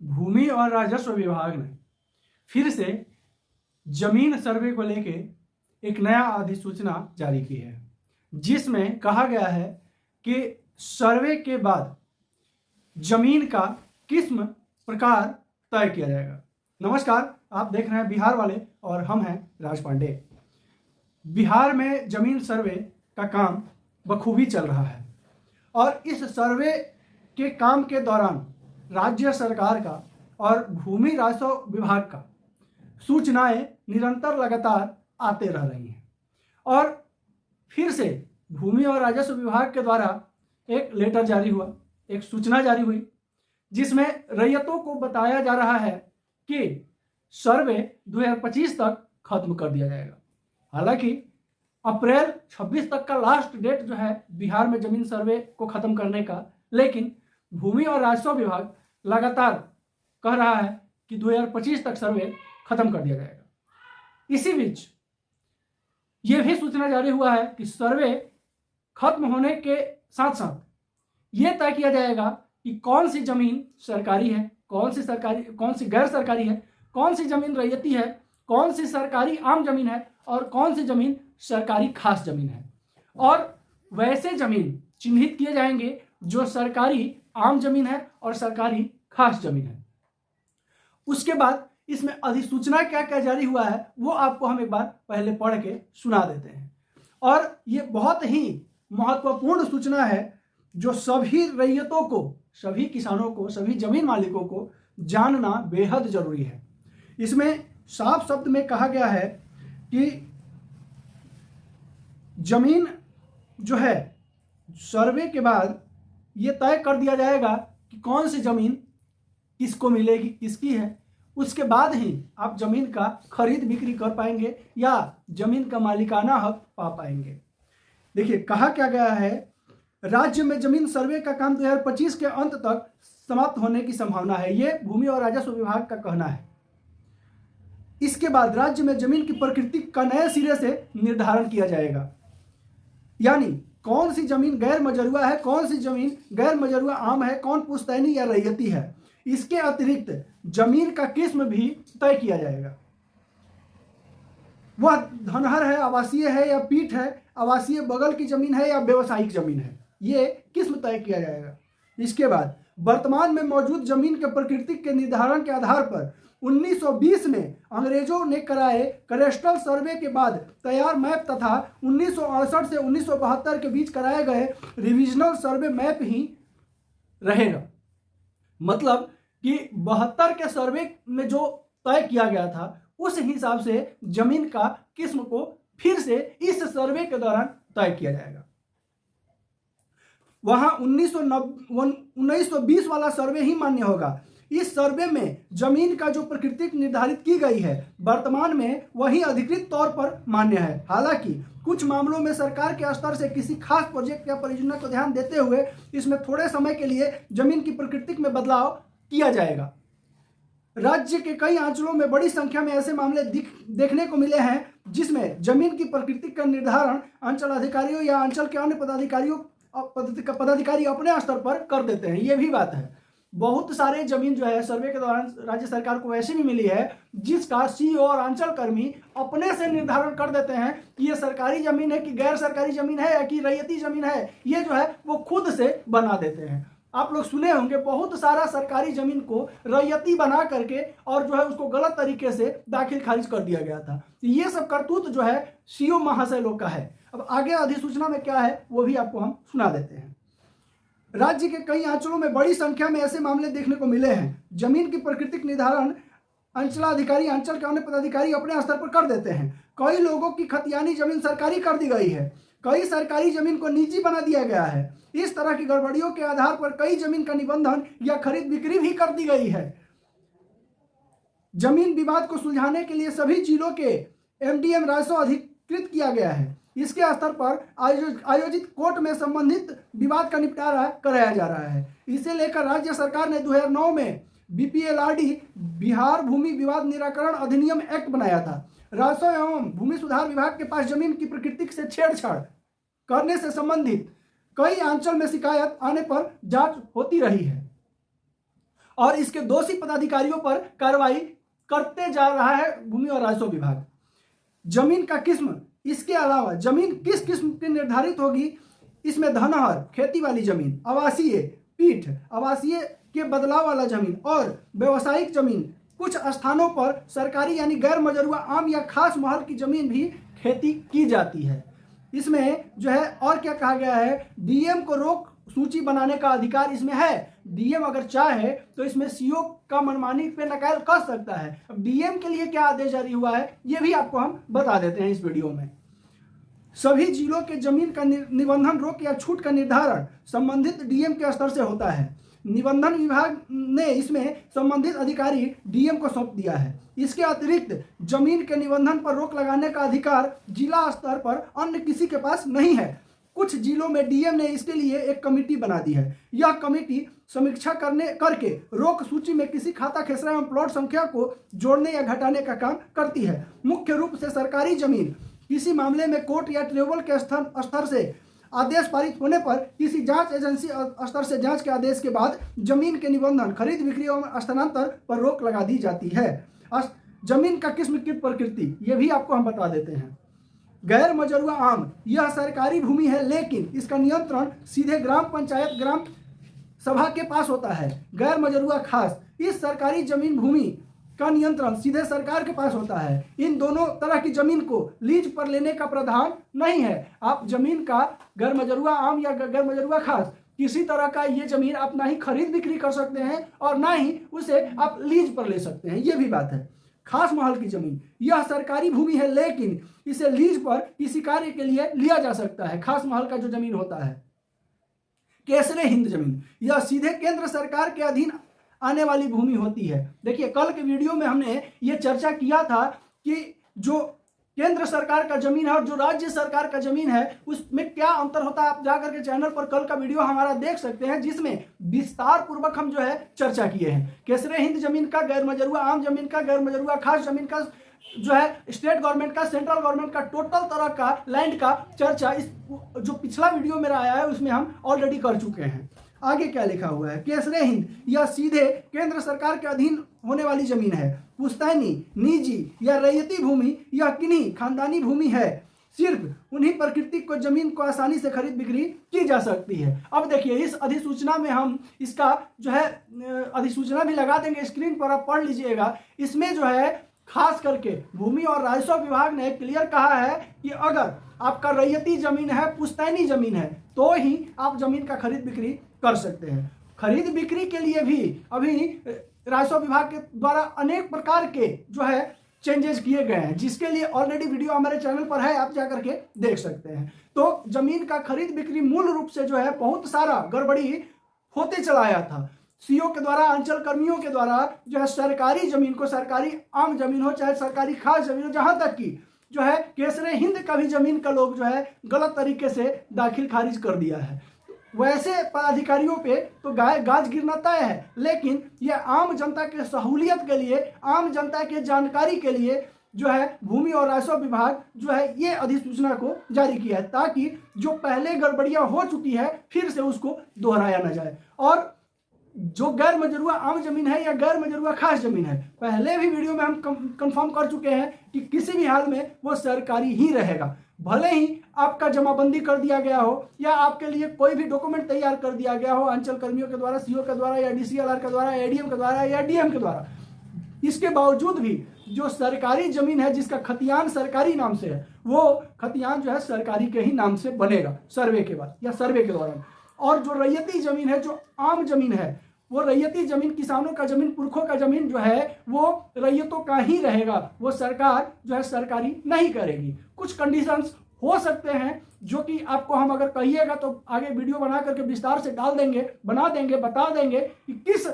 भूमि और राजस्व विभाग ने फिर से जमीन सर्वे को लेके एक नया अधिसूचना जारी की है, जिसमें कहा गया है कि सर्वे के बाद जमीन का किस्म प्रकार तय किया जाएगा। नमस्कार, आप देख रहे हैं बिहार वाले और हम हैं राज पांडे। बिहार में जमीन सर्वे का काम बखूबी चल रहा है और इस सर्वे के काम के दौरान राज्य सरकार का और भूमि राजस्व विभाग का सूचनाएं निरंतर लगातार आते रह रही हैं और फिर से भूमि और राजस्व विभाग के द्वारा एक लेटर जारी हुआ, एक सूचना जारी हुई, जिसमें रैयतों को बताया जा रहा है कि सर्वे 2025 तक खत्म कर दिया जाएगा। हालांकि अप्रैल 26 तक का लास्ट डेट जो है बिहार में जमीन सर्वे को खत्म करने का, लेकिन भूमि और राजस्व विभाग लगातार कह रहा है कि 2025 तक सर्वे खत्म कर दिया जाएगा। इसी बीच यह भी सूचना जारी हुआ है कि सर्वे खत्म होने के साथ साथ यह तय किया जाएगा कि कौन सी जमीन सरकारी है, कौन सी गैर सरकारी है, कौन सी जमीन रैयती है, कौन सी सरकारी आम जमीन है और कौन सी जमीन सरकारी खास जमीन है। और वैसे जमीन चिन्हित किए जाएंगे जो सरकारी आम जमीन है और सरकारी खास जमीन है। उसके बाद इसमें अधिसूचना क्या क्या जारी हुआ है वो आपको हम एक बार पहले पढ़ के सुना देते हैं। और ये बहुत ही महत्वपूर्ण सूचना है जो सभी रैयतों को, सभी किसानों को, सभी जमीन मालिकों को जानना बेहद जरूरी है। इसमें साफ शब्द में कहा गया है कि जमीन जो है सर्वे के बाद ये तय कर दिया जाएगा कि कौन सी जमीन किसको मिलेगी, किसकी है। उसके बाद ही आप जमीन का खरीद बिक्री कर पाएंगे या जमीन का मालिकाना हक पा पाएंगे। देखिए कहा क्या गया है, राज्य में जमीन सर्वे का काम 2025 के अंत तक समाप्त होने की संभावना है, ये भूमि और राजस्व विभाग का कहना है। इसके बाद राज्य में जमीन की प्रकृति का नए सिरे से निर्धारण किया जाएगा, यानी कौन सी जमीन गैर मजरूआ है, कौन सी जमीन गैर मजरूआ आम है, कौन पुश्तैनी या रैयती है। इसके अतिरिक्त जमीन का किस्म भी तय किया जाएगा, वह धनहर है, आवासीय है या पीठ है, आवासीय बगल की जमीन है या व्यवसायिक जमीन है, ये किस्म तय किया जाएगा। इसके बाद वर्तमान में मौजूद जमीन के प्रकृति के निर्धारण के आधार पर 1920 में अंग्रेजों ने कराए करेस्टल सर्वे के बाद तैयार मैप तथा 1968 से 1972 के बीच कराए गए रिविजनल सर्वे मैप ही रहेगा। मतलब कि 72 के सर्वे में जो तय किया गया था उस हिसाब से जमीन का किस्म को फिर से इस सर्वे के दौरान तय किया जाएगा। वहां 1920 वाला सर्वे ही मान्य होगा। इस सर्वे में जमीन का जो प्रकृति निर्धारित की गई है वर्तमान में वही अधिकृत तौर पर मान्य है। हालांकि कुछ मामलों में सरकार के स्तर से किसी खास प्रोजेक्ट या परियोजना को ध्यान देते हुए इसमें थोड़े समय के लिए जमीन की प्रकृति में बदलाव किया जाएगा। राज्य के कई अंचलों में बड़ी संख्या में ऐसे मामले देखने को मिले हैं जिसमें जमीन की प्रकृति का निर्धारण अंचल अधिकारियों या अंचल के अन्य पदाधिकारी अपने स्तर पर कर देते हैं। ये भी बात है, बहुत सारे जमीन जो है सर्वे के दौरान राज्य सरकार को ऐसी भी मिली है जिसका सीईओ और अंचल कर्मी अपने से निर्धारण कर देते हैं कि ये सरकारी जमीन है कि गैर सरकारी जमीन है या कि रैयती जमीन है, ये जो है वो खुद से बना देते हैं। आप लोग सुने होंगे बहुत सारा सरकारी जमीन को रैयती बना करके और जो है उसको गलत तरीके से दाखिल खारिज कर दिया गया था। ये सब करतूत जो है सीईओ महाशय लोग का है। अब आगे अधिसूचना में क्या है वो भी आपको हम सुना देते हैं। राज्य के कई अंचलों में बड़ी संख्या में ऐसे मामले देखने को मिले हैं जमीन की प्रकृतिक निर्धारण अंचलाधिकारी अंचल के अन्य पदाधिकारी अपने स्तर पर कर देते हैं। कई लोगों की खतियानी जमीन सरकारी कर दी गई है, कई सरकारी जमीन को निजी बना दिया गया है। इस तरह की गड़बड़ियों के आधार पर कई जमीन का निबंधन या खरीद बिक्री भी कर दी गई है। जमीन विवाद को सुलझाने के लिए सभी जिलों के एमडीएम राजस्व अधिकृत किया गया है। इसके स्तर पर आयोजित कोर्ट में संबंधित विवाद का निपटारा कराया जा रहा है। इसे लेकर राज्य सरकार ने 2009 में बीपीएलआरडी बिहार भूमि विवाद निराकरण अधिनियम एक्ट बनाया था। राजस्व एवं भूमि सुधार विभाग के पास जमीन की प्रकृति से छेड़छाड़ करने से संबंधित कई अंचल में शिकायत आने पर जांच होती रही है और इसके दोषी पदाधिकारियों पर कार्रवाई करते जा रहा है भूमि और राजस्व विभाग। जमीन का किस्म, इसके अलावा जमीन किस किस्म की निर्धारित होगी, इसमें धनहर खेती वाली जमीन, आवासीय पीठ, आवासीय के बदलाव वाला जमीन और व्यवसायिक जमीन, कुछ स्थानों पर सरकारी यानी गैर मजरूआ आम या खास महल की जमीन भी खेती की जाती है। इसमें जो है और क्या कहा गया है, डीएम को रोक सूची बनाने का अधिकार इसमें है। डीएम अगर चाहे तो इसमें सीओ का मनमानी पे नकल कर सकता है। अब डीएम के लिए क्या आदेश जारी हुआ है ये भी आपको हम बता देते हैं इस वीडियो में। सभी जिलों के जमीन का निबंधन रोक या छूट का निर्धारण संबंधित डीएम के स्तर से होता है। निबंधन विभाग ने इसमें संबंधित अधिकारी डीएम को सौंप दिया है। इसके अतिरिक्त जमीन के निबंधन पर रोक लगाने का अधिकार जिला स्तर पर अन्य किसी के पास नहीं है। कुछ जिलों में डीएम ने इसके लिए एक कमेटी बना दी है। यह कमेटी समीक्षा करके रोक सूची में किसी खाता खेसरा एवं प्लॉट संख्या को जोड़ने या घटाने का काम करती है। मुख्य रूप से सरकारी जमीन किसी मामले में कोर्ट या ट्रिब्यूनल के स्तर से आदेश पारित होने पर किसी जांच एजेंसी स्तर से जांच के आदेश के बाद जमीन के निबंधन, खरीद बिक्री एवं स्थानांतर पर रोक लगा दी जाती है। जमीन का किस्म की प्रकृति ये भी आपको हम बता देते हैं। गैर मजरूआ आम, यह सरकारी भूमि है लेकिन इसका नियंत्रण सीधे ग्राम पंचायत ग्राम सभा के पास होता है। गैर मजरूआ खास, इस सरकारी जमीन भूमि का नियंत्रण सीधे सरकार के पास होता है। इन दोनों तरह की जमीन को लीज पर लेने का प्रावधान नहीं है। आप जमीन का गैर मजरूआ आम या गैर मजरूआ खास किसी तरह का ये जमीन आप ना ही खरीद बिक्री कर सकते हैं और ना ही उसे आप लीज पर ले सकते हैं, ये भी बात है। खास महल की जमीन, यह सरकारी भूमि है लेकिन इसे लीज पर किसी कार्य के लिए लिया जा सकता है। खास महल का जो जमीन होता है। केसरे हिंद जमीन, यह सीधे केंद्र सरकार के अधीन आने वाली भूमि होती है। देखिए कल के वीडियो में हमने ये चर्चा किया था कि जो केंद्र सरकार का जमीन है और जो राज्य सरकार का जमीन है उसमें क्या अंतर होता है। आप जाकर के चैनल पर कल का वीडियो हमारा देख सकते हैं जिसमें विस्तार पूर्वक हम जो है चर्चा किए हैं। केसरे हिंद जमीन का, गैर मजरूआ आम जमीन का, गैर मजरूआ खास जमीन का, जो है स्टेट गवर्नमेंट का, सेंट्रल गवर्नमेंट का, टोटल तरह का लैंड का चर्चा इस जो पिछला वीडियो मेरा आया है उसमें हम ऑलरेडी कर चुके हैं। आगे क्या लिखा हुआ है, केसरे हिंद यह सीधे केंद्र सरकार के अधीन होने वाली जमीन है। पुश्तैनी, निजी या रैयती भूमि यह किन्हीं खानदानी भूमि है। सिर्फ उन्हीं प्रकृति को जमीन को आसानी से खरीद बिक्री की जा सकती है। अब देखिए इस अधिसूचना में हम इसका जो है अधिसूचना भी लगा देंगे स्क्रीन पर, आप पढ़ लीजिएगा। इसमें जो है खास करके भूमि और राजस्व विभाग ने क्लियर कहा है कि अगर आपका रैयती जमीन है, पुश्तैनी जमीन है तो ही आप जमीन का खरीद बिक्री कर सकते हैं। खरीद बिक्री के लिए भी अभी राजस्व विभाग के द्वारा अनेक प्रकार के जो है चेंजेस किए गए हैं जिसके लिए ऑलरेडी वीडियो हमारे चैनल पर है, आप जाकर के देख सकते हैं। तो जमीन का खरीद बिक्री मूल रूप से जो है बहुत सारा गड़बड़ी होते चला आया था। सीओ के द्वारा, अंचल कर्मियों के द्वारा जो है सरकारी जमीन को, सरकारी आम जमीन हो चाहे सरकारी खास जमीन हो, जहां तक कि जो है केसरे हिंद का भी जमीन का लोग जो है गलत तरीके से दाखिल खारिज कर दिया है। वैसे पदाधिकारियों पे तो गाज गिरना तय है, लेकिन यह आम जनता के सहूलियत के लिए, आम जनता के जानकारी के लिए जो है भूमि और राजस्व विभाग जो है ये अधिसूचना को जारी किया है ताकि जो पहले गड़बड़ियां हो चुकी है फिर से उसको दोहराया न जाए। और जो गैर मजरूआ आम जमीन है या गैर मजरूआ खास जमीन है, पहले भी वीडियो में हम कंफर्म कर चुके हैं कि किसी भी हाल में वो सरकारी ही रहेगा। भले ही आपका जमाबंदी कर दिया गया हो या आपके लिए कोई भी डॉक्यूमेंट तैयार कर दिया गया हो अंचल कर्मियों के द्वारा, सीओ के द्वारा या डीसीएलआर के द्वारा, एडीएम के द्वारा या डीएम के द्वारा, इसके बावजूद भी जो सरकारी जमीन है जिसका खतियान सरकारी नाम से है वो खतियान जो है सरकारी के ही नाम से बनेगा सर्वे के बाद या सर्वे के दौरान। और जो रैयती जमीन है, जो आम जमीन है, वो रैयती जमीन, किसानों का जमीन, पुरखों का जमीन जो है वो रैयतों का ही रहेगा, वो सरकार जो है सरकारी नहीं करेगी। कुछ कंडीशंस हो सकते हैं जो कि आपको हम अगर कहिएगा तो आगे वीडियो बना करके विस्तार से डाल देंगे, बना देंगे, बता देंगे कि किस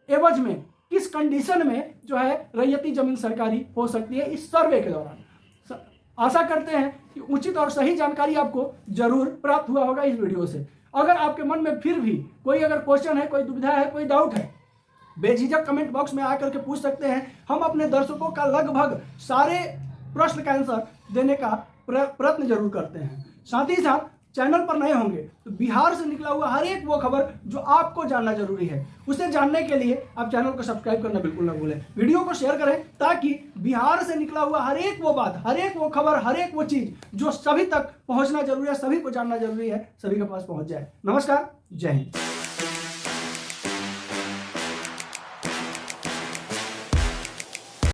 एवज में, किस कंडीशन में जो है रैयती जमीन सरकारी हो सकती है इस सर्वे के दौरान। आशा करते हैं कि उचित और सही जानकारी आपको जरूर प्राप्त हुआ होगा इस वीडियो से। अगर आपके मन में फिर भी कोई अगर क्वेश्चन है, कोई दुविधा है, कोई डाउट है, बेझिझक कमेंट बॉक्स में आकर के पूछ सकते हैं। हम अपने दर्शकों का लगभग सारे प्रश्न का आंसर देने का प्रयत्न जरूर करते हैं। साथ ही साथ चैनल पर नए होंगे तो बिहार से निकला हुआ हर एक वो खबर जो आपको जानना जरूरी है, उसे जानने के लिए आप चैनल को सब्सक्राइब करना बिल्कुल ना भूलें। वीडियो को शेयर करें ताकि बिहार से निकला हुआ हर एक वो बात, हर एक वो खबर, हर एक वो चीज जो सभी तक पहुंचना जरूरी है, सभी को जानना जरूरी है, सभी के पास पहुंच जाए। नमस्कार, जय हिंद।